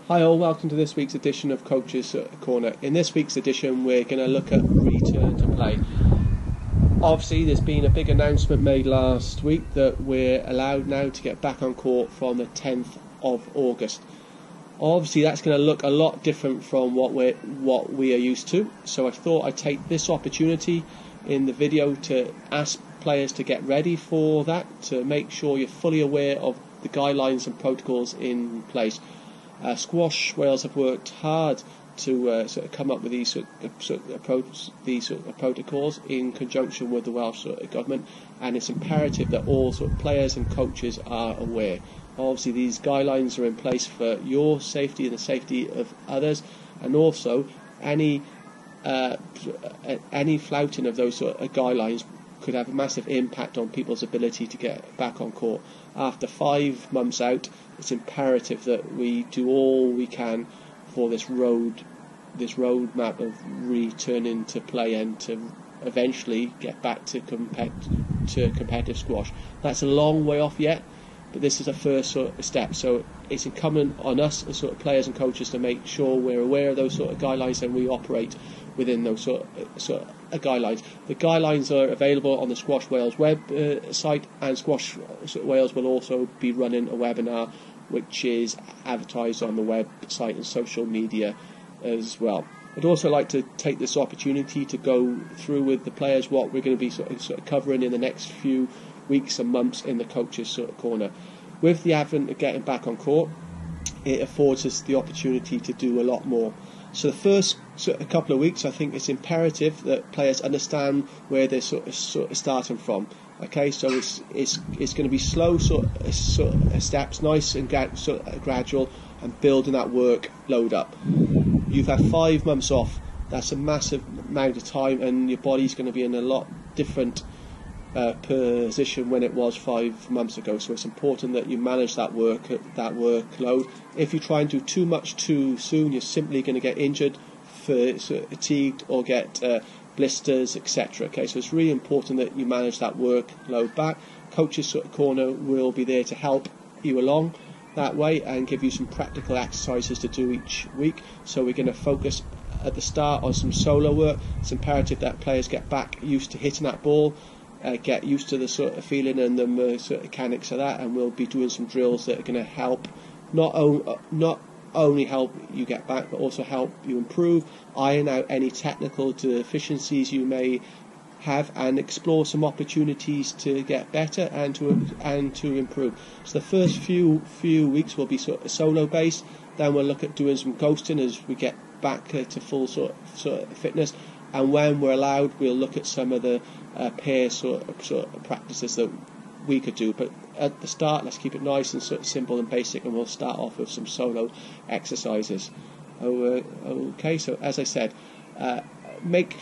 Hi all, welcome to this week's edition of Coach's Corner. In this week's edition we're going to look at return to play. Obviously there's been a big announcement made last week that we're allowed now to get back on court from the 10th of August. Obviously that's going to look a lot different from what we are used to, so I thought I'd take this opportunity in the video to ask players to get ready for that, to make sure you're fully aware of the guidelines and protocols in place. Squash Wales have worked hard to sort of come up with these protocols in conjunction with the Welsh government, and it's imperative that all players and coaches are aware. Obviously these guidelines are in place for your safety and the safety of others, and also any flouting of those guidelines could have a massive impact on people's ability to get back on court. After 5 months out, it's imperative that we do all we can for this roadmap of returning to play and to eventually get back to competitive squash. That's a long way off yet, but this is a first step. So it's incumbent on us as players and coaches to make sure we're aware of those guidelines and we operate within those guidelines. The guidelines are available on the Squash Wales website, and Squash Wales will also be running a webinar which is advertised on the website and social media as well. I'd also like to take this opportunity to go through with the players what we're going to be covering in the next few weeks and months in the Coach's Corner. With the advent of getting back on court, it affords us the opportunity to do a lot more. So the first couple of weeks, I think it's imperative that players understand where they're starting from. Okay, so it's going to be slow steps, nice and gradual, and building that workload up. You've had 5 months off. That's a massive amount of time, and your body's going to be in a lot different position when it was 5 months ago. So it's important that you manage that workload. If you try and do too much too soon, you're simply going to get injured, fatigued, or get blisters, etc. Okay, so it's really important that you manage that workload back. Coach's Corner will be there to help you along that way and give you some practical exercises to do each week. So we're going to focus at the start on some solo work. It's imperative that players get back used to hitting that ball, get used to the feeling and the mechanics of that, and we'll be doing some drills that are going to help not only help you get back, but also help you improve, iron out any technical deficiencies you may have, and explore some opportunities to get better and to improve. So the first few weeks will be solo based. Then we'll look at doing some ghosting as we get back to full fitness, and when we're allowed, we'll look at some of the pair practices that we could do. But at the start, let's keep it nice and simple and basic, and we'll start off with some solo exercises. Okay, so as I said, make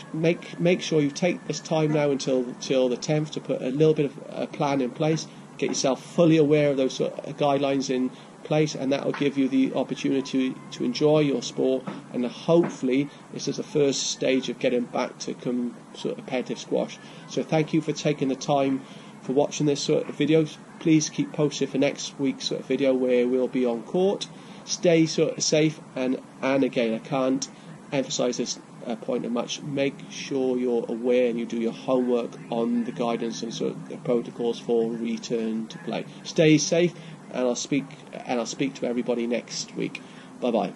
sure you take this time now until the 10th to put a little bit of a plan in place, get yourself fully aware of those guidelines in place, and that will give you the opportunity to enjoy your sport, and hopefully this is the first stage of getting back to competitive squash. So thank you for taking the time for watching this video. Please keep posted for next week's video where we'll be on court. Stay safe, and again, I can't emphasize this point much. Make sure you're aware and you do your homework on the guidance and the protocols for return to play. Stay safe, and I'll speak to everybody next week. Bye bye.